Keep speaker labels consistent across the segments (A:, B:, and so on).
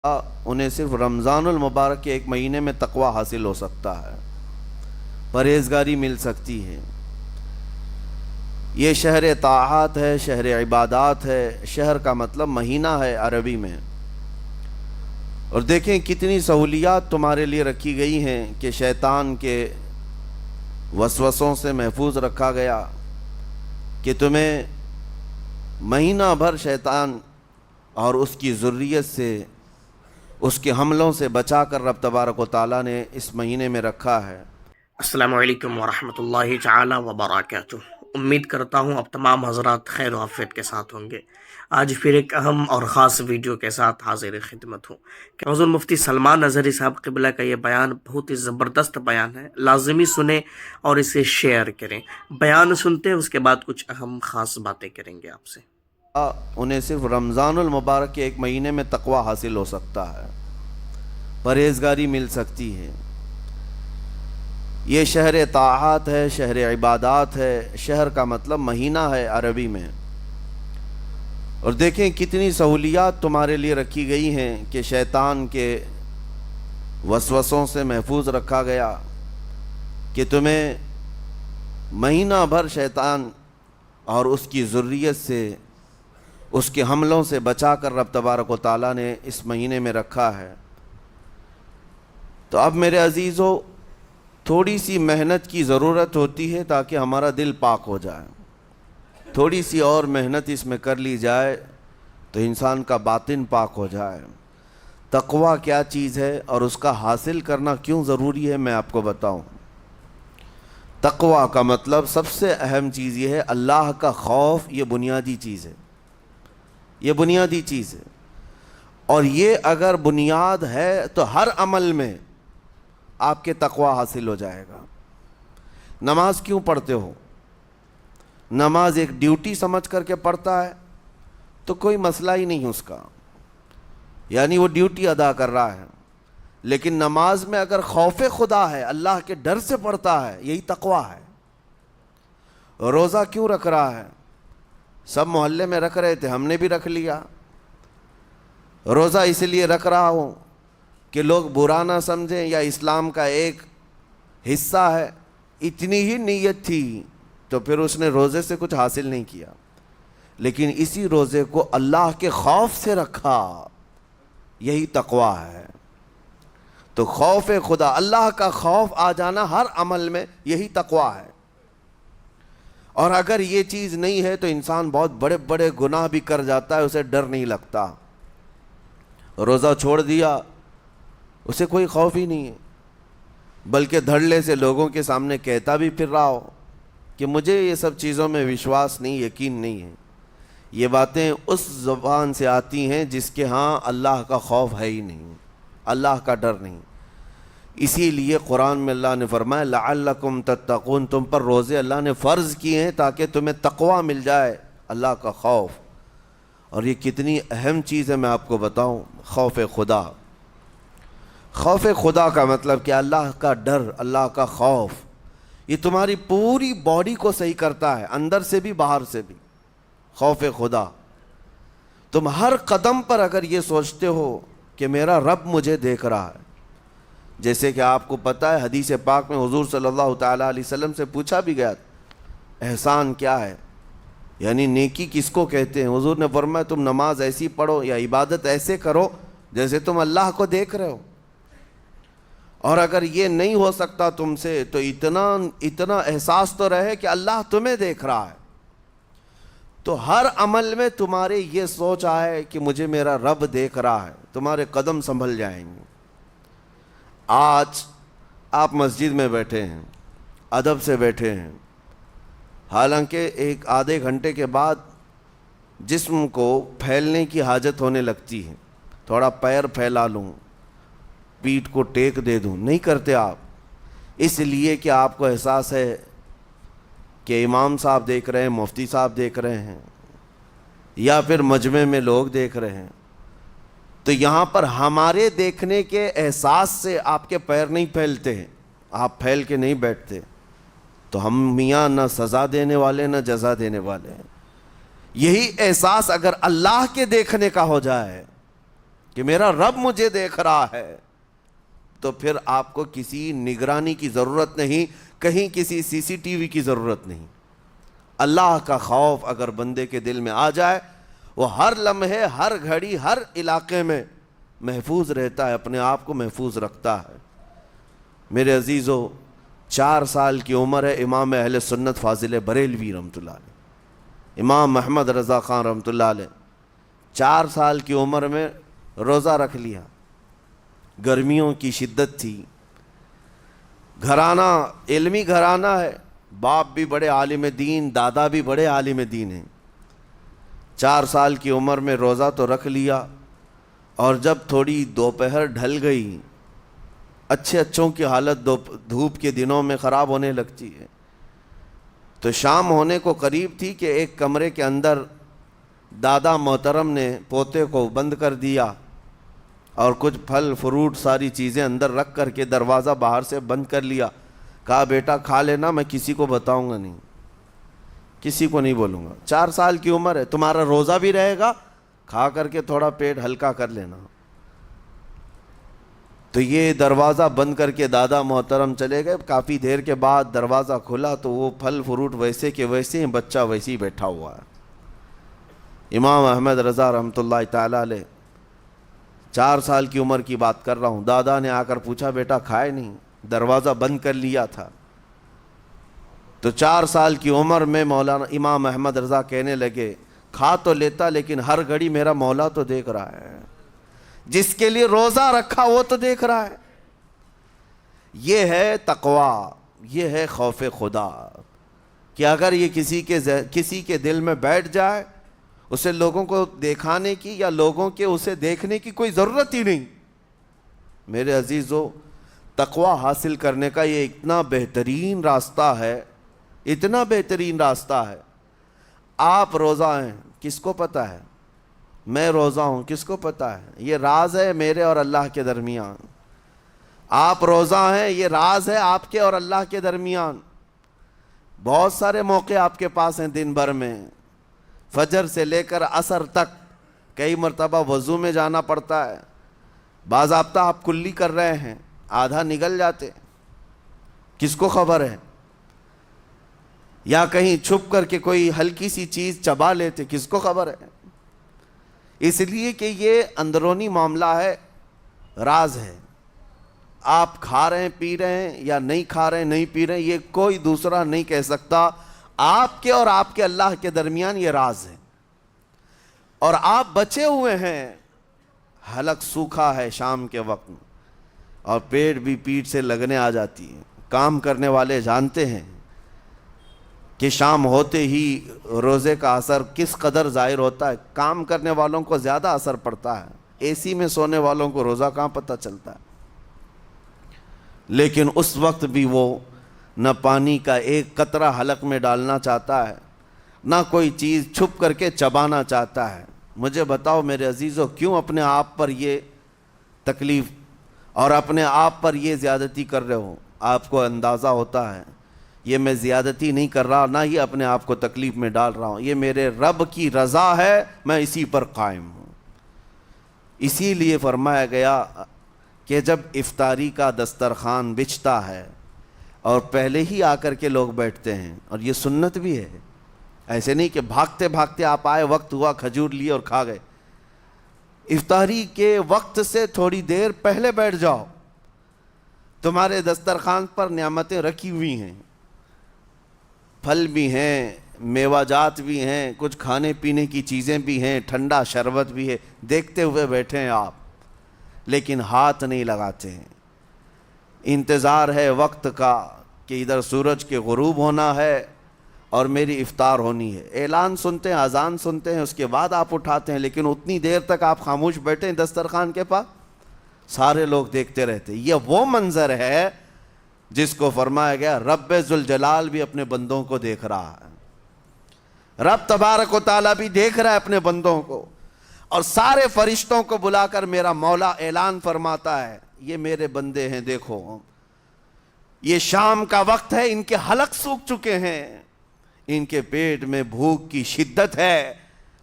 A: انہیں صرف رمضان المبارک کے ایک مہینے میں تقوی حاصل ہو سکتا ہے، پرہیزگاری مل سکتی ہے۔ یہ شہر طاعات ہے، شہر عبادات ہے۔ شہر کا مطلب مہینہ ہے عربی میں۔ اور دیکھیں کتنی سہولیات تمہارے لیے رکھی گئی ہیں کہ شیطان کے وسوسوں سے محفوظ رکھا گیا، کہ تمہیں مہینہ بھر شیطان اور اس کی ذریت سے، اس کے حملوں سے بچا کر رب تبارک و تعالیٰ نے اس مہینے میں رکھا ہے۔
B: السلام علیکم ورحمۃ اللہ تعالی وبرکاتہ۔ امید کرتا ہوں اب تمام حضرات خیر و عافیت کے ساتھ ہوں گے۔ آج پھر ایک اہم اور خاص ویڈیو کے ساتھ حاضر خدمت ہوں کہ حضور مفتی سلمان اظہری صاحب قبلہ کا یہ بیان بہت ہی زبردست بیان ہے، لازمی سنیں اور اسے شیئر کریں۔ بیان سنتے ہیں، اس کے بعد کچھ اہم خاص باتیں کریں گے آپ سے۔
A: انہیں صرف رمضان المبارک کے ایک مہینے میں تقوی حاصل ہو سکتا ہے، پرہیزگاری مل سکتی ہے۔ یہ شہر طاعات ہے، شہر عبادات ہے۔ شہر کا مطلب مہینہ ہے عربی میں۔ اور دیکھیں کتنی سہولیات تمہارے لیے رکھی گئی ہیں کہ شیطان کے وسوسوں سے محفوظ رکھا گیا، کہ تمہیں مہینہ بھر شیطان اور اس کی ذریت سے، اس کے حملوں سے بچا کر رب تبارک و تعالیٰ نے اس مہینے میں رکھا ہے۔ تو اب میرے عزیزو، تھوڑی سی محنت کی ضرورت ہوتی ہے تاکہ ہمارا دل پاک ہو جائے۔ تھوڑی سی اور محنت اس میں کر لی جائے تو انسان کا باطن پاک ہو جائے۔ تقوی کیا چیز ہے اور اس کا حاصل کرنا کیوں ضروری ہے، میں آپ کو بتاؤں۔ تقوی کا مطلب سب سے اہم چیز یہ ہے، اللہ کا خوف۔ یہ بنیادی چیز ہے، یہ بنیادی چیز ہے۔ اور یہ اگر بنیاد ہے تو ہر عمل میں آپ کے تقوی حاصل ہو جائے گا۔ نماز کیوں پڑھتے ہو؟ نماز ایک ڈیوٹی سمجھ کر کے پڑھتا ہے تو کوئی مسئلہ ہی نہیں اس کا، یعنی وہ ڈیوٹی ادا کر رہا ہے۔ لیکن نماز میں اگر خوف خدا ہے، اللہ کے ڈر سے پڑھتا ہے، یہی تقوی ہے۔ روزہ کیوں رکھ رہا ہے؟ سب محلے میں رکھ رہے تھے، ہم نے بھی رکھ لیا۔ روزہ اس لیے رکھ رہا ہوں کہ لوگ برا نہ سمجھیں، یا اسلام کا ایک حصہ ہے۔ اتنی ہی نیت تھی تو پھر اس نے روزے سے کچھ حاصل نہیں کیا، لیکن اسی روزے کو اللہ کے خوف سے رکھا، یہی تقوی ہے۔ تو خوف خدا، اللہ کا خوف آ جانا ہر عمل میں، یہی تقوی ہے۔ اور اگر یہ چیز نہیں ہے تو انسان بہت بڑے بڑے گناہ بھی کر جاتا ہے، اسے ڈر نہیں لگتا۔ روزہ چھوڑ دیا، اسے کوئی خوف ہی نہیں ہے، بلکہ دھڑلے سے لوگوں کے سامنے کہتا بھی پھر رہا ہو کہ مجھے یہ سب چیزوں میں وشواس نہیں، یقین نہیں ہے۔ یہ باتیں اس زبان سے آتی ہیں جس کے ہاں اللہ کا خوف ہے ہی نہیں، اللہ کا ڈر نہیں۔ اسی لیے قرآن میں اللہ نے فرمایا لعلکم تتقون، تم پر روزے اللہ نے فرض کیے ہیں تاکہ تمہیں تقوی مل جائے، اللہ کا خوف۔ اور یہ کتنی اہم چیز ہے میں آپ کو بتاؤں، خوف خدا۔ خوف خدا کا مطلب کہ اللہ کا ڈر، اللہ کا خوف، یہ تمہاری پوری باڈی کو صحیح کرتا ہے، اندر سے بھی باہر سے بھی۔ خوف خدا، تم ہر قدم پر اگر یہ سوچتے ہو کہ میرا رب مجھے دیکھ رہا ہے، جیسے کہ آپ کو پتہ ہے حدیث پاک میں حضور صلی اللہ تعالیٰ علیہ وسلم سے پوچھا بھی گیا احسان کیا ہے، یعنی نیکی کس کو کہتے ہیں؟ حضور نے فرمایا تم نماز ایسی پڑھو یا عبادت ایسے کرو جیسے تم اللہ کو دیکھ رہے ہو۔ اور اگر یہ نہیں ہو سکتا تم سے تو اتنا احساس تو رہے کہ اللہ تمہیں دیکھ رہا ہے۔ تو ہر عمل میں تمہارے یہ سوچ آئے کہ مجھے میرا رب دیکھ رہا ہے، تمہارے قدم سنبھل جائیں گے۔ آج آپ مسجد میں بیٹھے ہیں، ادب سے بیٹھے ہیں، حالانکہ ایک آدھے گھنٹے کے بعد جسم کو پھیلنے کی حاجت ہونے لگتی ہے، تھوڑا پیر پھیلا لوں، پیٹھ کو ٹیک دے دوں، نہیں کرتے آپ، اس لیے کہ آپ کو احساس ہے کہ امام صاحب دیکھ رہے ہیں، مفتی صاحب دیکھ رہے ہیں، یا پھر مجمع میں لوگ دیکھ رہے ہیں۔ تو یہاں پر ہمارے دیکھنے کے احساس سے آپ کے پیر نہیں پھیلتے ہیں، آپ پھیل کے نہیں بیٹھتے۔ تو ہم میاں نہ سزا دینے والے نہ جزا دینے والے ہیں۔ یہی احساس اگر اللہ کے دیکھنے کا ہو جائے کہ میرا رب مجھے دیکھ رہا ہے، تو پھر آپ کو کسی نگرانی کی ضرورت نہیں، کہیں کسی سی سی ٹی وی کی ضرورت نہیں۔ اللہ کا خوف اگر بندے کے دل میں آ جائے، وہ ہر لمحے، ہر گھڑی، ہر علاقے میں محفوظ رہتا ہے، اپنے آپ کو محفوظ رکھتا ہے۔ میرے عزیزو، 4 سال کی عمر ہے امام اہل سنت فاضل بریلوی رحمۃ اللہ علیہ، امام محمد رضا خان رحمۃ اللہ علیہ، 4 سال کی عمر میں روزہ رکھ لیا۔ گرمیوں کی شدت تھی، گھرانہ علمی گھرانہ ہے، باپ بھی بڑے عالم دین، دادا بھی بڑے عالم دین ہیں۔ 4 سال کی عمر میں روزہ تو رکھ لیا، اور جب تھوڑی دوپہر ڈھل گئی، اچھوں کی حالت دھوپ کے دنوں میں خراب ہونے لگتی ہے، تو شام ہونے کو قریب تھی کہ ایک کمرے کے اندر دادا محترم نے پوتے کو بند کر دیا، اور کچھ پھل فروٹ ساری چیزیں اندر رکھ کر کے دروازہ باہر سے بند کر لیا۔ کہا بیٹا کھا لینا، میں کسی کو بتاؤں گا نہیں، کسی کو نہیں بولوں گا۔ 4 سال کی عمر ہے، تمہارا روزہ بھی رہے گا، کھا کر کے تھوڑا پیٹ ہلکا کر لینا۔ تو یہ دروازہ بند کر کے دادا محترم چلے گئے۔ کافی دیر کے بعد دروازہ کھلا تو وہ پھل فروٹ ویسے کے ویسے ہیں، بچہ ویسے ہی بیٹھا ہوا ہے۔ امام احمد رضا رحمۃ اللہ تعالی علیہ، 4 سال کی عمر کی بات کر رہا ہوں، دادا نے آ کر پوچھا بیٹا کھائے نہیں؟ دروازہ بند کر لیا تھا۔ تو 4 سال کی عمر میں مولانا امام احمد رضا کہنے لگے، کھا تو لیتا لیکن ہر گھڑی میرا مولا تو دیکھ رہا ہے، جس کے لیے روزہ رکھا وہ تو دیکھ رہا ہے۔ یہ ہے تقویٰ، یہ ہے خوف خدا، کہ اگر یہ کسی کے دل میں بیٹھ جائے، اسے لوگوں کو دکھانے کی یا لوگوں کے اسے دیکھنے کی کوئی ضرورت ہی نہیں۔ میرے عزیزو، تقویٰ حاصل کرنے کا یہ اتنا بہترین راستہ ہے، اتنا بہترین راستہ ہے۔ آپ روزہ ہیں، کس کو پتہ ہے؟ میں روزہ ہوں، کس کو پتہ ہے؟ یہ راز ہے میرے اور اللہ کے درمیان۔ آپ روزہ ہیں، یہ راز ہے آپ کے اور اللہ کے درمیان۔ بہت سارے موقع آپ کے پاس ہیں دن بھر میں، فجر سے لے کر عصر تک کئی مرتبہ وضو میں جانا پڑتا ہے، باضابطہ آپ کلی کر رہے ہیں، آدھا نگل جاتے، کس کو خبر ہے؟ یا کہیں چھپ کر کے کوئی ہلکی سی چیز چبا لیتے، کس کو خبر ہے؟ اس لیے کہ یہ اندرونی معاملہ ہے، راز ہے۔ آپ کھا رہے ہیں، پی رہے ہیں، یا نہیں کھا رہے ہیں، نہیں پی رہے ہیں، یہ کوئی دوسرا نہیں کہہ سکتا۔ آپ کے اور آپ کے اللہ کے درمیان یہ راز ہے، اور آپ بچے ہوئے ہیں۔ حلق سوکھا ہے شام کے وقت میں، اور پیٹ بھی پیٹ سے لگنے آ جاتی ہے۔ کام کرنے والے جانتے ہیں کہ شام ہوتے ہی روزے کا اثر کس قدر ظاہر ہوتا ہے۔ کام کرنے والوں کو زیادہ اثر پڑتا ہے، اے سی میں سونے والوں کو روزہ کہاں پتہ چلتا ہے۔ لیکن اس وقت بھی وہ نہ پانی کا ایک قطرہ حلق میں ڈالنا چاہتا ہے، نہ کوئی چیز چھپ کر کے چبانا چاہتا ہے۔ مجھے بتاؤ میرے عزیزو، کیوں اپنے آپ پر یہ تکلیف اور اپنے آپ پر یہ زیادتی کر رہے ہو؟ آپ کو اندازہ ہوتا ہے یہ میں زیادتی نہیں کر رہا، نہ ہی اپنے آپ کو تکلیف میں ڈال رہا ہوں، یہ میرے رب کی رضا ہے، میں اسی پر قائم ہوں۔ اسی لیے فرمایا گیا کہ جب افطاری کا دسترخوان بچھتا ہے اور پہلے ہی آ کر کے لوگ بیٹھتے ہیں، اور یہ سنت بھی ہے، ایسے نہیں کہ بھاگتے بھاگتے آپ آئے، وقت ہوا، کھجور لیے اور کھا گئے۔ افطاری کے وقت سے تھوڑی دیر پہلے بیٹھ جاؤ، تمہارے دسترخوان پر نعمتیں رکھی ہوئی ہیں، پھل بھی ہیں، میوہ جات بھی ہیں، کچھ کھانے پینے کی چیزیں بھی ہیں، ٹھنڈا شربت بھی ہے، دیکھتے ہوئے بیٹھے ہیں آپ، لیکن ہاتھ نہیں لگاتے ہیں۔ انتظار ہے وقت کا کہ ادھر سورج کے غروب ہونا ہے اور میری افطار ہونی ہے، اعلان سنتے ہیں، اذان سنتے ہیں، اس کے بعد آپ اٹھاتے ہیں، لیکن اتنی دیر تک آپ خاموش بیٹھے ہیں دسترخوان کے پاس، سارے لوگ دیکھتے رہتے۔ یہ وہ منظر ہے جس کو فرمایا گیا رب ذوالجلال بھی اپنے بندوں کو دیکھ رہا ہے، رب تبارک و تعالیٰ بھی دیکھ رہا ہے اپنے بندوں کو، اور سارے فرشتوں کو بلا کر میرا مولا اعلان فرماتا ہے یہ میرے بندے ہیں، دیکھو یہ شام کا وقت ہے، ان کے حلق سوکھ چکے ہیں، ان کے پیٹ میں بھوک کی شدت ہے،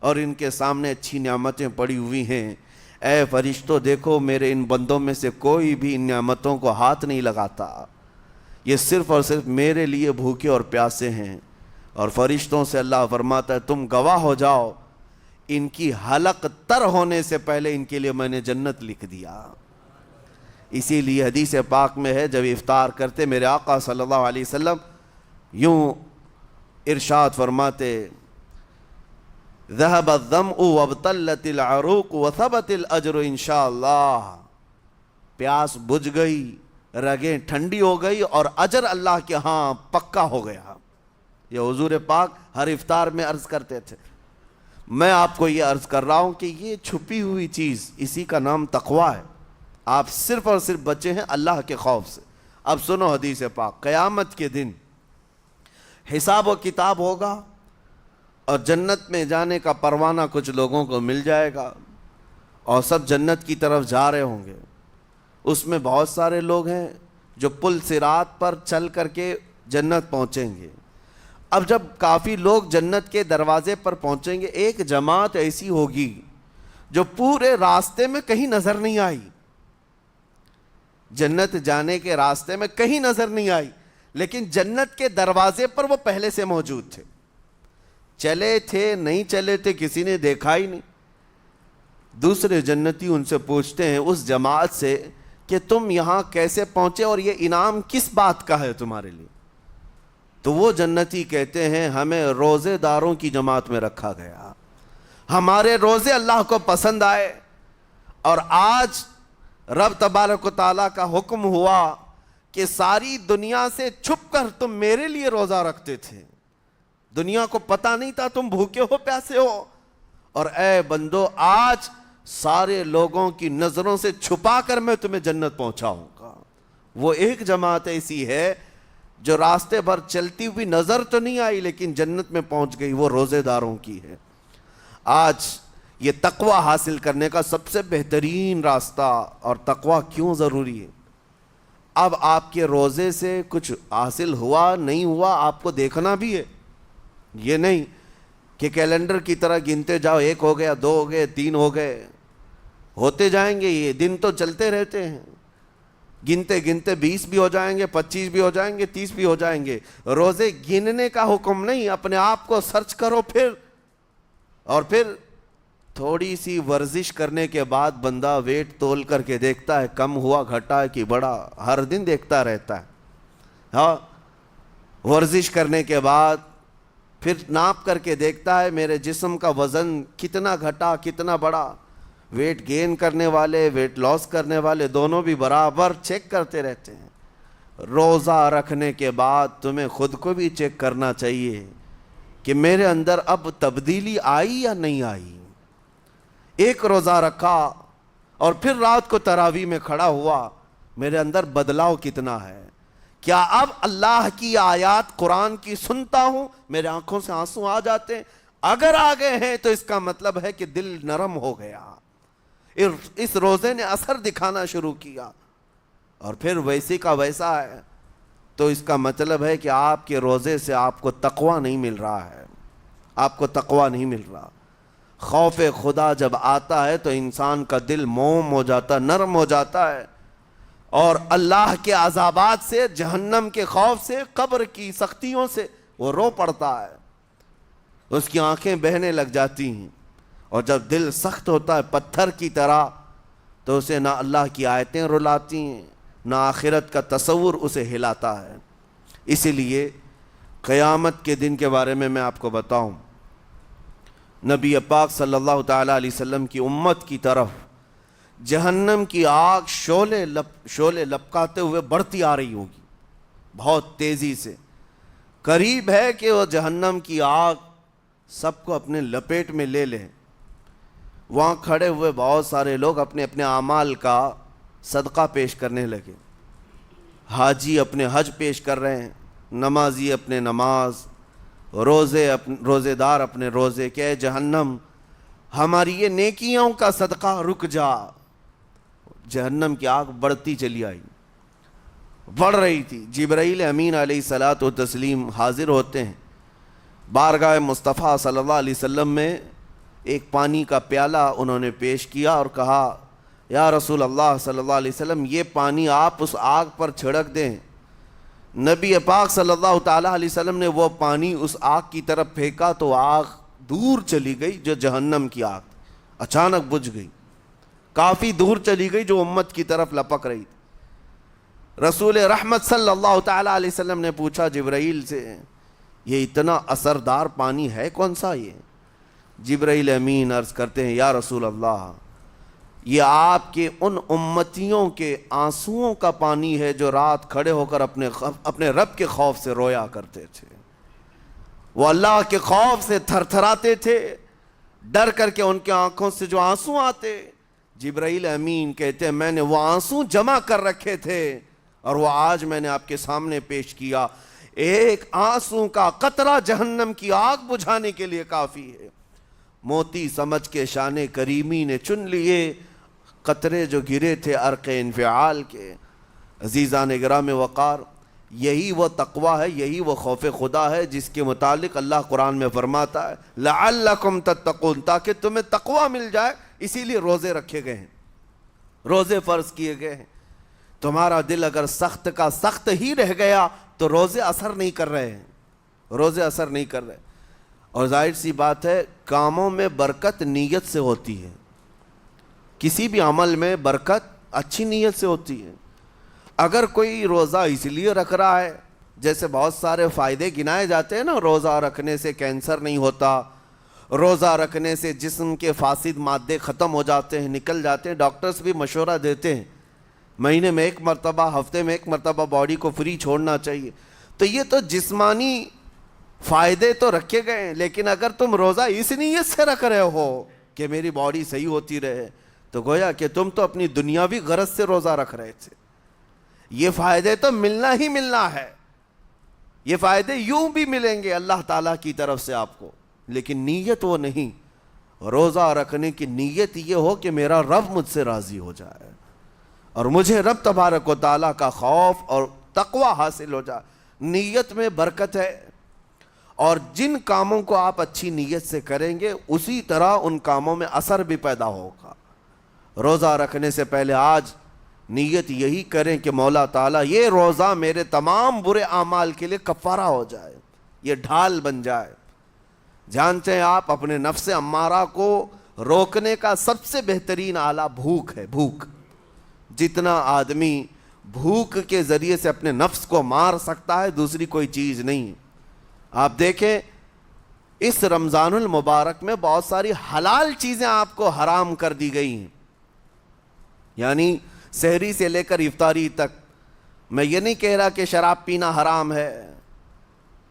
A: اور ان کے سامنے اچھی نعمتیں پڑی ہوئی ہیں، اے فرشتوں دیکھو میرے ان بندوں میں سے کوئی بھی ان نعمتوں کو ہاتھ نہیں لگاتا، یہ صرف اور صرف میرے لیے بھوکے اور پیاسے ہیں۔ اور فرشتوں سے اللہ فرماتا ہے تم گواہ ہو جاؤ، ان کی حلق تر ہونے سے پہلے ان کے لیے میں نے جنت لکھ دیا۔ اسی لیے حدیث پاک میں ہے جب افطار کرتے میرے آقا صلی اللہ علیہ وسلم یوں ارشاد فرماتے ذهب الظمأ وابتلت العروق وثبت الاجر انشاءاللہ، پیاس بجھ گئی، رگیں ٹھنڈی ہو گئی اور اجر اللہ کے ہاں پکا ہو گیا۔ یہ حضور پاک ہر افطار میں عرض کرتے تھے۔ میں آپ کو یہ عرض کر رہا ہوں کہ یہ چھپی ہوئی چیز، اسی کا نام تقویٰ ہے۔ آپ صرف اور صرف بچے ہیں اللہ کے خوف سے۔ اب سنو حدیث پاک، قیامت کے دن حساب و کتاب ہوگا اور جنت میں جانے کا پروانہ کچھ لوگوں کو مل جائے گا اور سب جنت کی طرف جا رہے ہوں گے۔ اس میں بہت سارے لوگ ہیں جو پل صراط پر چل کر کے جنت پہنچیں گے۔ اب جب کافی لوگ جنت کے دروازے پر پہنچیں گے، ایک جماعت ایسی ہوگی جو پورے راستے میں کہیں نظر نہیں آئی، جنت جانے کے راستے میں کہیں نظر نہیں آئی، لیکن جنت کے دروازے پر وہ پہلے سے موجود تھے، چلے تھے نہیں چلے تھے کسی نے دیکھا ہی نہیں۔ دوسرے جنتی ان سے پوچھتے ہیں اس جماعت سے کہ تم یہاں کیسے پہنچے اور یہ انعام کس بات کا ہے تمہارے لیے؟ تو وہ جنتی کہتے ہیں ہمیں روزے داروں کی جماعت میں رکھا گیا، ہمارے روزے اللہ کو پسند آئے اور آج رب تبارک و تعالیٰ کا حکم ہوا کہ ساری دنیا سے چھپ کر تم میرے لیے روزہ رکھتے تھے، دنیا کو پتہ نہیں تھا تم بھوکے ہو پیاسے ہو، اور اے بندو آج سارے لوگوں کی نظروں سے چھپا کر میں تمہیں جنت پہنچاؤں گا۔ وہ ایک جماعت ایسی ہے جو راستے بھر چلتی ہوئی نظر تو نہیں آئی لیکن جنت میں پہنچ گئی، وہ روزے داروں کی ہے۔ آج یہ تقویٰ حاصل کرنے کا سب سے بہترین راستہ، اور تقویٰ کیوں ضروری ہے؟ اب آپ کے روزے سے کچھ حاصل ہوا نہیں ہوا آپ کو دیکھنا بھی ہے، یہ نہیں کہ کیلنڈر کی طرح گنتے جاؤ، 1 ہو گیا، 2 ہو گئے، 3 ہو گئے، ہوتے جائیں گے، یہ دن تو چلتے رہتے ہیں، گنتے گنتے 20 بھی ہو جائیں گے، 25 بھی ہو جائیں گے، 30 بھی ہو جائیں گے۔ روزے گننے کا حکم نہیں، اپنے آپ کو سرچ کرو پھر تھوڑی سی ورزش کرنے کے بعد بندہ ویٹ تول کر کے دیکھتا ہے کم ہوا گھٹا ہے کہ بڑا، ہر دن دیکھتا رہتا ہے۔ ہاں، ورزش کرنے کے بعد پھر ناپ کر کے دیکھتا ہے میرے جسم کا وزن کتنا گھٹا کتنا بڑا۔ ویٹ گین کرنے والے ویٹ لاس کرنے والے دونوں بھی برابر چیک کرتے رہتے ہیں۔ روزہ رکھنے کے بعد تمہیں خود کو بھی چیک کرنا چاہیے کہ میرے اندر اب تبدیلی آئی یا نہیں آئی۔ ایک روزہ رکھا اور پھر رات کو تراویح میں کھڑا ہوا، میرے اندر بدلاؤ کتنا ہے؟ کیا اب اللہ کی آیات قرآن کی سنتا ہوں، میرے آنکھوں سے آنسو آ جاتے ہیں؟ اگر آ گئے ہیں تو اس کا مطلب ہے کہ دل نرم ہو گیا، اس روزے نے اثر دکھانا شروع کیا، اور پھر ویسے کا ویسا ہے، تو اس کا مطلب ہے کہ آپ کے روزے سے آپ کو تقویٰ نہیں مل رہا ہے، آپ کو تقویٰ نہیں مل رہا۔ خوف خدا جب آتا ہے تو انسان کا دل موم ہو جاتا، نرم ہو جاتا ہے، اور اللہ کے عذابات سے، جہنم کے خوف سے، قبر کی سختیوں سے وہ رو پڑتا ہے، اس کی آنکھیں بہنے لگ جاتی ہیں، اور جب دل سخت ہوتا ہے پتھر کی طرح تو اسے نہ اللہ کی آیتیں رلاتی ہیں نہ آخرت کا تصور اسے ہلاتا ہے۔ اسی لیے قیامت کے دن کے بارے میں آپ کو بتاؤں، نبی پاک صلی اللہ تعالیٰ علیہ وسلم کی امت کی طرف جہنم کی آگ شعلے لپکاتے ہوئے بڑھتی آ رہی ہوگی، بہت تیزی سے، قریب ہے کہ وہ جہنم کی آگ سب کو اپنے لپیٹ میں لے لیں۔ وہاں کھڑے ہوئے بہت سارے لوگ اپنے اپنے اعمال کا صدقہ پیش کرنے لگے، حاجی اپنے حج پیش کر رہے ہیں، نمازی اپنے نماز، روزے دار اپنے روزے، کہ اے جہنم ہماری یہ نیکیوں کا صدقہ رک جا۔ جہنم کی آگ بڑھتی چلی آئی، بڑھ رہی تھی۔ جبرائیل امین علیہ الصلاۃ والتسلیم حاضر ہوتے ہیں بارگاہ مصطفیٰ صلی اللہ علیہ وسلم میں، ایک پانی کا پیالہ انہوں نے پیش کیا اور کہا یا رسول اللہ صلی اللہ علیہ وسلم یہ پانی آپ اس آگ پر چھڑک دیں۔ نبی پاک صلی اللہ تعالیٰ علیہ وسلم نے وہ پانی اس آگ کی طرف پھینکا تو آگ دور چلی گئی، جو جہنم کی آگ اچانک بجھ گئی، کافی دور چلی گئی جو امت کی طرف لپک رہی تھی۔ رسول رحمت صلی اللہ تعالیٰ علیہ وسلم نے پوچھا جبرائیل سے یہ اتنا اثردار پانی ہے کون سا؟ یہ جبرائیل امین عرض کرتے ہیں یا رسول اللہ یہ آپ کے ان امتیوں کے آنسوؤں کا پانی ہے جو رات کھڑے ہو کر اپنے رب کے خوف سے رویا کرتے تھے، وہ اللہ کے خوف سے تھر تھراتے تھے، ڈر کر کے ان کے آنکھوں سے جو آنسو آتے۔ جبرائیل امین کہتے ہیں میں نے وہ آنسو جمع کر رکھے تھے اور وہ آج میں نے آپ کے سامنے پیش کیا۔ ایک آنسو کا قطرہ جہنم کی آگ بجھانے کے لیے کافی ہے۔ موتی سمجھ کے شان کریمی نے چن لیے قطرے جو گرے تھے عرق انفعال کے۔ عزیزان گرام وقار، یہی وہ تقوی ہے، یہی وہ خوف خدا ہے جس کے متعلق اللہ قرآن میں فرماتا ہے لعلکم تتقون، تاکہ تمہیں تقوی مل جائے، اسی لیے روزے رکھے گئے ہیں، روزے فرض کیے گئے ہیں۔ تمہارا دل اگر سخت کا سخت ہی رہ گیا تو روزے اثر نہیں کر رہے ہیں، روزے اثر نہیں کر رہے۔ اور ظاہر سی بات ہے کاموں میں برکت نیت سے ہوتی ہے، کسی بھی عمل میں برکت اچھی نیت سے ہوتی ہے۔ اگر کوئی روزہ اس لیے رکھ رہا ہے، جیسے بہت سارے فائدے گنائے جاتے ہیں نا، روزہ رکھنے سے کینسر نہیں ہوتا، روزہ رکھنے سے جسم کے فاسد مادے ختم ہو جاتے ہیں، نکل جاتے ہیں، ڈاکٹرز بھی مشورہ دیتے ہیں مہینے میں ایک مرتبہ، ہفتے میں ایک مرتبہ باڈی کو فری چھوڑنا چاہیے۔ تو یہ تو جسمانی فائدے تو رکھے گئے ہیں، لیکن اگر تم روزہ اس نیت سے رکھ رہے ہو کہ میری باڈی صحیح ہوتی رہے تو گویا کہ تم تو اپنی دنیاوی غرض سے روزہ رکھ رہے تھے۔ یہ فائدے تو ملنا ہی ملنا ہے، یہ فائدے یوں بھی ملیں گے اللہ تعالیٰ کی طرف سے آپ کو، لیکن نیت وہ نہیں۔ روزہ رکھنے کی نیت یہ ہو کہ میرا رب مجھ سے راضی ہو جائے اور مجھے رب تبارک و تعالیٰ کا خوف اور تقوی حاصل ہو جائے۔ نیت میں برکت ہے، اور جن کاموں کو آپ اچھی نیت سے کریں گے اسی طرح ان کاموں میں اثر بھی پیدا ہوگا۔ روزہ رکھنے سے پہلے آج نیت یہی کریں کہ مولا تعالیٰ یہ روزہ میرے تمام برے اعمال کے لیے کفارہ ہو جائے، یہ ڈھال بن جائے۔ جانتے ہیں آپ اپنے نفس امارہ کو روکنے کا سب سے بہترین آلہ بھوک ہے، بھوک۔ جتنا آدمی بھوک کے ذریعے سے اپنے نفس کو مار سکتا ہے دوسری کوئی چیز نہیں۔ آپ دیکھیں اس رمضان المبارک میں بہت ساری حلال چیزیں آپ کو حرام کر دی گئی ہیں، یعنی سحری سے لے کر افطاری تک۔ میں یہ نہیں کہہ رہا کہ شراب پینا حرام ہے،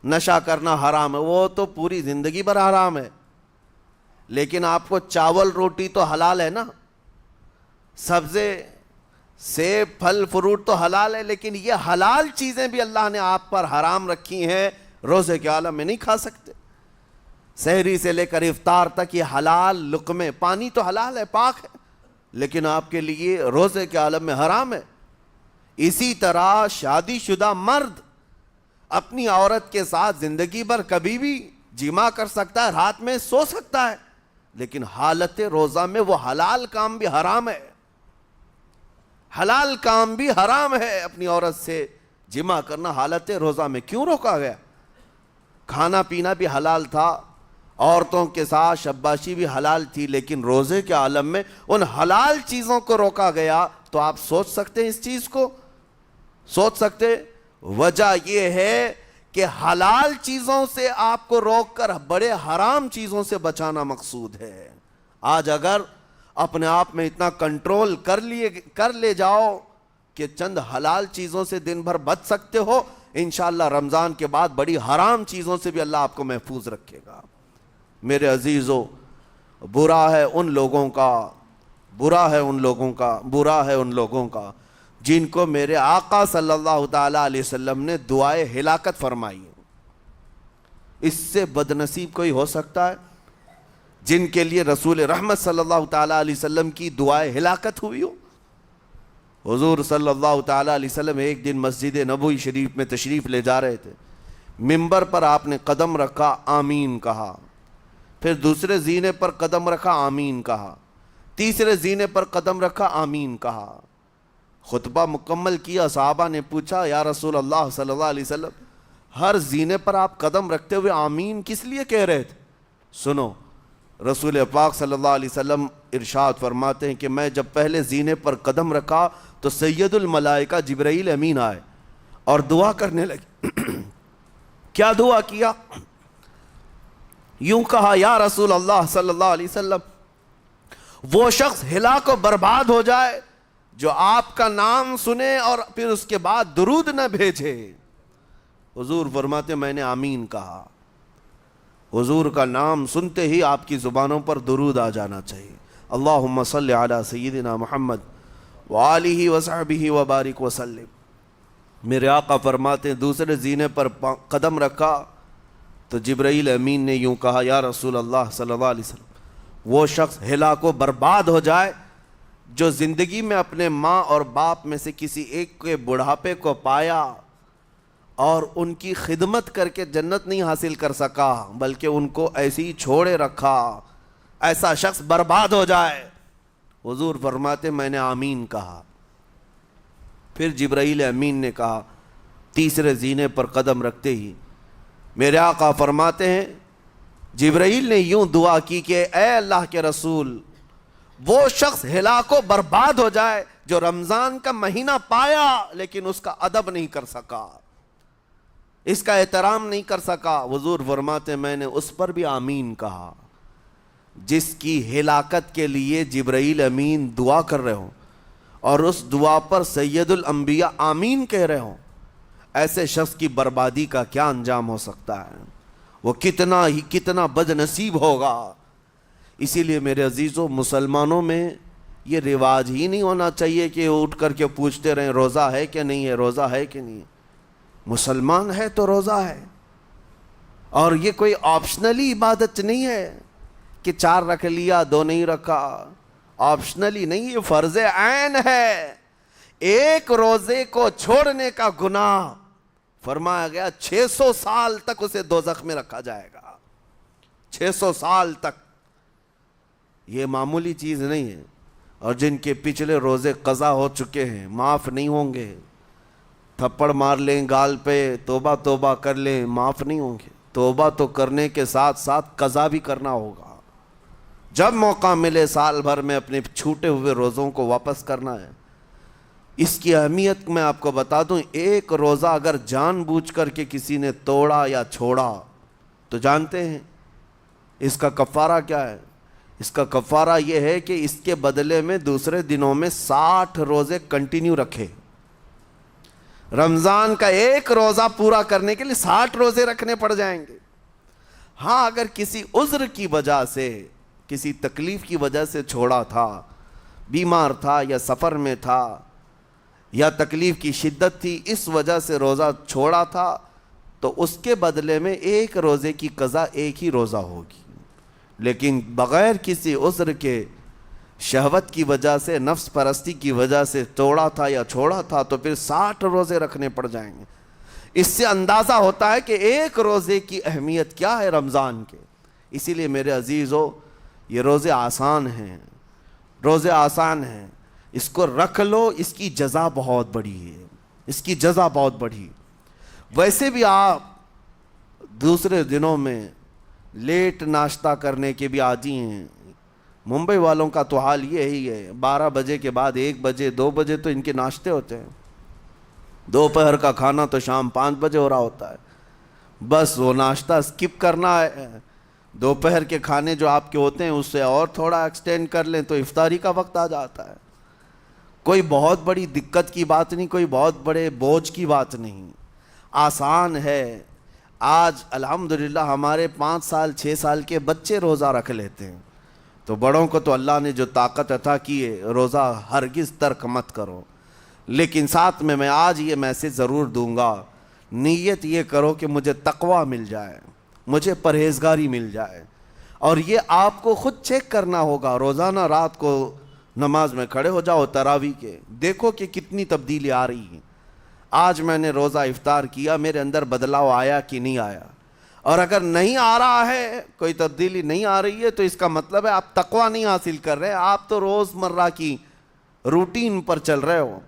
A: نشہ کرنا حرام ہے، وہ تو پوری زندگی بھر حرام ہے، لیکن آپ کو چاول روٹی تو حلال ہے نا، سبزے سیب پھل فروٹ تو حلال ہے، لیکن یہ حلال چیزیں بھی اللہ نے آپ پر حرام رکھی ہیں، روزے کے عالم میں نہیں کھا سکتے۔ سحری سے لے کر افطار تک یہ حلال لقمے، پانی تو حلال ہے، پاک ہے، لیکن آپ کے لیے روزے کے عالم میں حرام ہے۔ اسی طرح شادی شدہ مرد اپنی عورت کے ساتھ زندگی بھر کبھی بھی جمع کر سکتا ہے، رات میں سو سکتا ہے، لیکن حالت روزہ میں وہ حلال کام بھی حرام ہے، حلال کام بھی حرام ہے۔ اپنی عورت سے جمع کرنا حالت روزہ میں کیوں روکا گیا؟ کھانا پینا بھی حلال تھا، عورتوں کے ساتھ شباشی بھی حلال تھی، لیکن روزے کے عالم میں ان حلال چیزوں کو روکا گیا۔ تو آپ سوچ سکتے ہیں اس چیز کو، سوچ سکتے؟ وجہ یہ ہے کہ حلال چیزوں سے آپ کو روک کر بڑے حرام چیزوں سے بچانا مقصود ہے۔ آج اگر اپنے آپ میں اتنا کنٹرول کر لے جاؤ کہ چند حلال چیزوں سے دن بھر بچ سکتے ہو، انشاءاللہ رمضان کے بعد بڑی حرام چیزوں سے بھی اللہ آپ کو محفوظ رکھے گا۔ میرے عزیزو، برا ہے ان لوگوں کا جن کو میرے آقا صلی اللہ تعالیٰ علیہ وسلم نے دعائے ہلاکت فرمائی۔ اس سے بدنصیب کوئی ہو سکتا ہے؟ جن کے لیے رسول رحمت صلی اللہ تعالیٰ علیہ وسلم کی دعائے ہلاکت ہوئی ہو۔ حضور صلی اللہ تعالیٰ علیہ وسلم ایک دن مسجد نبوی شریف میں تشریف لے جا رہے تھے، منبر پر آپ نے قدم رکھا، آمین کہا، پھر دوسرے زینے پر قدم رکھا، آمین کہا، تیسرے زینے پر قدم رکھا، آمین کہا۔ خطبہ مکمل کیا، صحابہ نے پوچھا یا رسول اللہ صلی اللہ علیہ وسلم ہر زینے پر آپ قدم رکھتے ہوئے آمین کس لیے کہہ رہے تھے؟ سنو، رسول پاک صلی اللہ علیہ وسلم ارشاد فرماتے ہیں کہ میں جب پہلے زینے پر قدم رکھا تو سید الملائکہ جبرائیل امین آئے اور دعا کرنے لگے۔ کیا دعا کیا؟ یوں کہا، یا رسول اللہ صلی اللہ علیہ وسلم وہ شخص ہلاک و برباد ہو جائے جو آپ کا نام سنے اور پھر اس کے بعد درود نہ بھیجے۔ حضور فرماتے میں نے آمین کہا۔ حضور کا نام سنتے ہی آپ کی زبانوں پر درود آ جانا چاہیے۔ اللہم صلی علی سیدنا محمد وآلہ وصحبہ وبارک وسلم۔ میرے آقا فرماتے ہیں دوسرے زینے پر قدم رکھا تو جبرائیل امین نے یوں کہا، یا رسول اللہ صلی اللہ علیہ وسلم وہ شخص ہلاک و برباد ہو جائے جو زندگی میں اپنے ماں اور باپ میں سے کسی ایک کے بڑھاپے کو پایا اور ان کی خدمت کر کے جنت نہیں حاصل کر سکا بلکہ ان کو ایسے ہی چھوڑے رکھا، ایسا شخص برباد ہو جائے۔ حضور فرماتے میں نے آمین کہا۔ پھر جبرائیل امین نے کہا تیسرے زینے پر قدم رکھتے ہی، میرے آقا فرماتے ہیں جبرائیل نے یوں دعا کی کہ اے اللہ کے رسول وہ شخص ہلاک و برباد ہو جائے جو رمضان کا مہینہ پایا لیکن اس کا ادب نہیں کر سکا، اس کا احترام نہیں کر سکا۔ حضور فرماتے میں نے اس پر بھی آمین کہا۔ جس کی ہلاکت کے لیے جبرائیل امین دعا کر رہے ہوں اور اس دعا پر سید الانبیاء آمین کہہ رہے ہوں، ایسے شخص کی بربادی کا کیا انجام ہو سکتا ہے؟ وہ کتنا بد نصیب ہوگا۔ اسی لیے میرے عزیزوں، مسلمانوں میں یہ رواج ہی نہیں ہونا چاہیے کہ اٹھ کر کے پوچھتے رہیں روزہ ہے کہ نہیں ہے، روزہ ہے کہ نہیں ہے۔ مسلمان ہے تو روزہ ہے، اور یہ کوئی آپشنلی عبادت نہیں ہے کہ 4 رکھ لیا 2 نہیں رکھا، آپشنلی نہیں، یہ فرض عین ہے۔ ایک روزے کو چھوڑنے کا گناہ فرمایا گیا 600 سال تک اسے دوزخ میں رکھا جائے گا، 600 سال تک۔ یہ معمولی چیز نہیں ہے، اور جن کے پچھلے روزے قضا ہو چکے ہیں معاف نہیں ہوں گے۔ تھپڑ مار لیں گال پہ، توبہ توبہ کر لیں، معاف نہیں ہوں گے۔ توبہ تو کرنے کے ساتھ ساتھ قضا بھی کرنا ہوگا۔ جب موقع ملے سال بھر میں اپنے چھوٹے ہوئے روزوں کو واپس کرنا ہے۔ اس کی اہمیت میں آپ کو بتا دوں، ایک روزہ اگر جان بوجھ کر کے کسی نے توڑا یا چھوڑا تو جانتے ہیں اس کا کفارہ کیا ہے؟ اس کا کفارہ یہ ہے کہ اس کے بدلے میں دوسرے دنوں میں 60 روزے کنٹینیو رکھے۔ رمضان کا ایک روزہ پورا کرنے کے لیے 60 روزے رکھنے پڑ جائیں گے۔ ہاں، اگر کسی عذر کی وجہ سے، کسی تکلیف کی وجہ سے چھوڑا تھا، بیمار تھا یا سفر میں تھا یا تکلیف کی شدت تھی، اس وجہ سے روزہ چھوڑا تھا، تو اس کے بدلے میں ایک روزے کی قضا ایک ہی روزہ ہوگی۔ لیکن بغیر کسی عذر کے، شہوت کی وجہ سے، نفس پرستی کی وجہ سے توڑا تھا یا چھوڑا تھا تو پھر 60 روزے رکھنے پڑ جائیں گے۔ اس سے اندازہ ہوتا ہے کہ ایک روزے کی اہمیت کیا ہے رمضان کے۔ اسی لیے میرے عزیزو، یہ روزے آسان ہیں، روزے آسان ہیں، اس کو رکھ لو، اس کی جزا بہت بڑی ہے، اس کی جزا بہت بڑی۔ ویسے بھی آپ دوسرے دنوں میں لیٹ ناشتہ کرنے کے بھی عادی ہیں۔ ممبئی والوں کا تو حال یہ ہی ہے، 12 بجے کے بعد 1 بجے 2 بجے تو ان کے ناشتے ہوتے ہیں، دوپہر کا کھانا تو شام 5 بجے ہو رہا ہوتا ہے۔ بس وہ ناشتہ سکپ کرنا ہے، دوپہر کے کھانے جو آپ کے ہوتے ہیں اس سے اور تھوڑا ایکسٹینڈ کر لیں تو افطاری کا وقت آ جاتا ہے۔ کوئی بہت بڑی دقت کی بات نہیں، کوئی بہت بڑے بوجھ کی بات نہیں، آسان ہے۔ آج الحمدللہ ہمارے 5 سال 6 سال کے بچے روزہ رکھ لیتے ہیں، تو بڑوں کو تو اللہ نے جو طاقت عطا کی ہے، روزہ ہرگز ترک مت کرو۔ لیکن ساتھ میں آج یہ میسج ضرور دوں گا، نیت یہ کرو کہ مجھے تقویٰ مل جائے، مجھے پرہیزگاری مل جائے، اور یہ آپ کو خود چیک کرنا ہوگا۔ روزانہ رات کو نماز میں کھڑے ہو جاؤ تراویح کے، دیکھو کہ کتنی تبدیلی آ رہی ہے۔ آج میں نے روزہ افطار کیا، میرے اندر بدلاؤ آیا کہ نہیں آیا؟ اور اگر نہیں آ رہا ہے، کوئی تبدیلی نہیں آ رہی ہے، تو اس کا مطلب ہے آپ تقویٰ نہیں حاصل کر رہے، آپ تو روز مرہ کی روٹین پر چل رہے ہو۔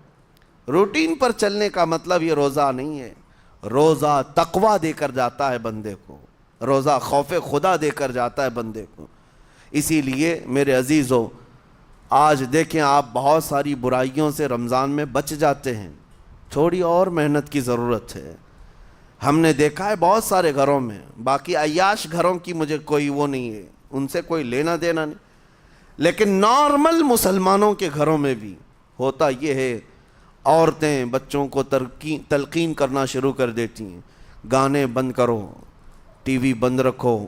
A: روٹین پر چلنے کا مطلب یہ روزہ نہیں ہے۔ روزہ تقویٰ دے کر جاتا ہے بندے کو، روزہ خوف خدا دے کر جاتا ہے بندے کو۔ اسی لیے میرے عزیزو، آج دیکھیں آپ بہت ساری برائیوں سے رمضان میں بچ جاتے ہیں، تھوڑی اور محنت کی ضرورت ہے۔ ہم نے دیکھا ہے بہت سارے گھروں میں، باقی عیاش گھروں کی مجھے کوئی وہ نہیں ہے، ان سے کوئی لینا دینا نہیں، لیکن نارمل مسلمانوں کے گھروں میں بھی ہوتا یہ ہے، عورتیں بچوں کو تلقین کرنا شروع کر دیتی ہیں، گانے بند کرو، ٹی وی بند رکھو،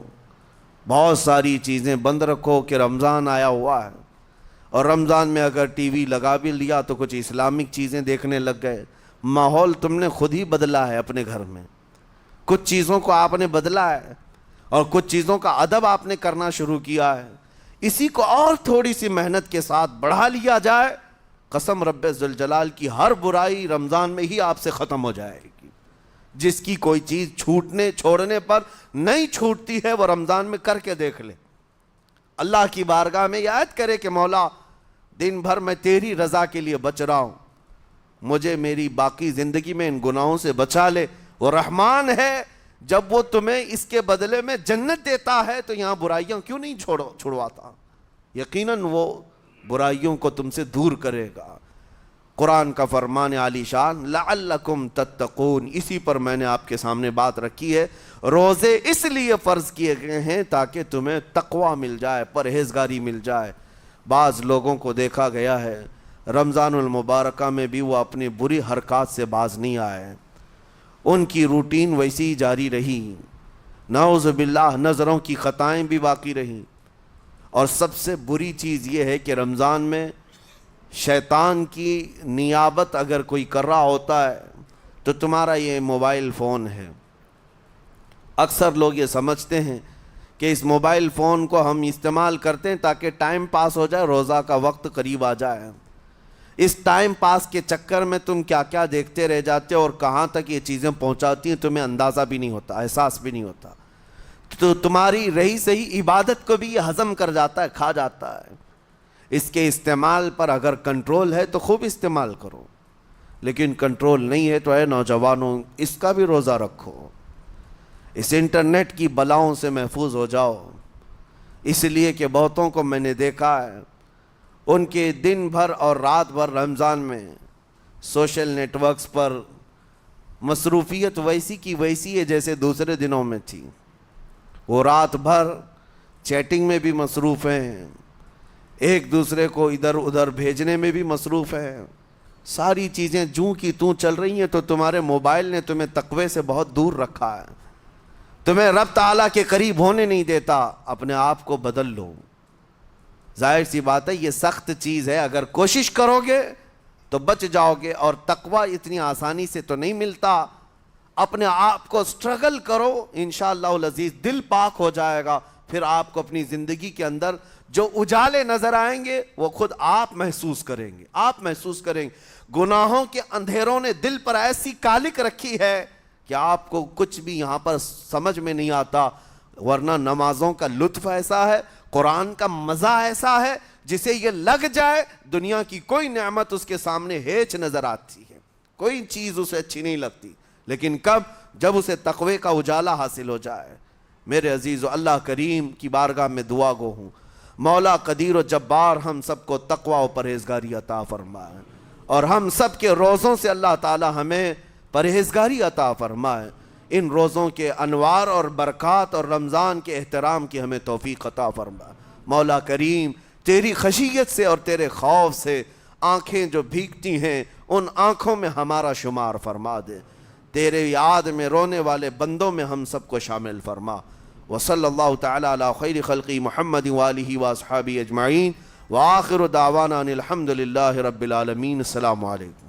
A: بہت ساری چیزیں بند رکھو کہ رمضان آیا ہوا ہے۔ اور رمضان میں اگر ٹی وی لگا بھی لیا تو کچھ اسلامک چیزیں دیکھنے لگ گئے۔ ماحول تم نے خود ہی بدلا ہے اپنے گھر میں، کچھ چیزوں کو آپ نے بدلا ہے اور کچھ چیزوں کا ادب آپ نے کرنا شروع کیا ہے۔ اسی کو اور تھوڑی سی محنت کے ساتھ بڑھا لیا جائے، قسم رب ذوالجلال کی ہر برائی رمضان میں ہی آپ سے ختم ہو جائے گی۔ جس کی کوئی چیز چھوڑنے پر نہیں چھوٹتی ہے وہ رمضان میں کر کے دیکھ لے، اللہ کی بارگاہ میں یاد کرے کہ مولا دن بھر میں تیری رضا کے لیے بچ رہا ہوں، مجھے میری باقی زندگی میں ان گناہوں سے بچا لے۔ وہ رحمان ہے، جب وہ تمہیں اس کے بدلے میں جنت دیتا ہے تو یہاں برائیاں کیوں نہیں چھڑواتا؟ یقیناً وہ برائیوں کو تم سے دور کرے گا۔ قرآن کا فرمان عالی شان لعلکم تتقون، اسی پر میں نے آپ کے سامنے بات رکھی ہے۔ روزے اس لیے فرض کیے گئے ہیں تاکہ تمہیں تقویٰ مل جائے، پرہیزگاری مل جائے۔ بعض لوگوں کو دیکھا گیا ہے رمضان المبارکہ میں بھی وہ اپنی بری حرکات سے باز نہیں آئے، ان کی روٹین ویسی ہی جاری رہی، نعوذ باللہ نظروں کی خطائیں بھی باقی رہیں۔ اور سب سے بری چیز یہ ہے کہ رمضان میں شیطان کی نیابت اگر کوئی کر رہا ہوتا ہے تو تمہارا یہ موبائل فون ہے۔ اکثر لوگ یہ سمجھتے ہیں کہ اس موبائل فون کو ہم استعمال کرتے ہیں تاکہ ٹائم پاس ہو جائے، روزہ کا وقت قریب آ جائے۔ اس ٹائم پاس کے چکر میں تم کیا کیا دیکھتے رہ جاتے ہو اور کہاں تک یہ چیزیں پہنچاتی ہیں تمہیں اندازہ بھی نہیں ہوتا، احساس بھی نہیں ہوتا، تو تمہاری رہی صحیح عبادت کو بھی یہ ہضم کر جاتا ہے، کھا جاتا ہے۔ اس کے استعمال پر اگر کنٹرول ہے تو خوب استعمال کرو، لیکن کنٹرول نہیں ہے تو اے نوجوانوں اس کا بھی روزہ رکھو، اس انٹرنیٹ کی بلاؤں سے محفوظ ہو جاؤ۔ اس لیے کہ بہتوں کو میں نے دیکھا ہے ان کے دن بھر اور رات بھر رمضان میں سوشل نیٹ ورکس پر مصروفیت ویسی کی ویسی ہے جیسے دوسرے دنوں میں تھی۔ وہ رات بھر چیٹنگ میں بھی مصروف ہیں، ایک دوسرے کو ادھر ادھر بھیجنے میں بھی مصروف ہیں، ساری چیزیں جوں کی توں چل رہی ہیں۔ تو تمہارے موبائل نے تمہیں تقوی سے بہت دور رکھا ہے، تمہیں رب تعالیٰ کے قریب ہونے نہیں دیتا۔ اپنے آپ کو بدل لو۔ ظاہر سی بات ہے یہ سخت چیز ہے، اگر کوشش کرو گے تو بچ جاؤ گے، اور تقوی اتنی آسانی سے تو نہیں ملتا۔ اپنے آپ کو سٹرگل کرو، انشاءاللہ العزیز دل پاک ہو جائے گا، پھر آپ کو اپنی زندگی کے اندر جو اجالے نظر آئیں گے وہ خود آپ محسوس کریں گے، آپ محسوس کریں گے۔ گناہوں کے اندھیروں نے دل پر ایسی کالک رکھی ہے کہ آپ کو کچھ بھی یہاں پر سمجھ میں نہیں آتا، ورنہ نمازوں کا لطف ایسا ہے، قرآن کا مزہ ایسا ہے، جسے یہ لگ جائے دنیا کی کوئی نعمت اس کے سامنے ہیچ نظر آتی ہے، کوئی چیز اسے اچھی نہیں لگتی، لیکن کب؟ جب اسے تقوی کا اجالا حاصل ہو جائے۔ میرے عزیزو، اللہ کریم کی بارگاہ میں دعا گو ہوں، مولا قدیر و جبار ہم سب کو تقوی و پرہیزگاری عطا فرمائے، اور ہم سب کے روزوں سے اللہ تعالی ہمیں پرہیزگاری عطا فرمائے۔ ان روزوں کے انوار اور برکات اور رمضان کے احترام کی ہمیں توفیق عطا فرمائے۔ مولا کریم تیری خشیت سے اور تیرے خوف سے آنکھیں جو بھیگتی ہیں ان آنکھوں میں ہمارا شمار فرما دے، تیرے یاد میں رونے والے بندوں میں ہم سب کو شامل فرما۔ وصلی اللہ تعالی علی خیر خلقی محمد وآلہ واصحابہ اجمعین، وآخر دعوانا ان الحمد للہ رب العالمین۔ السلام علیکم۔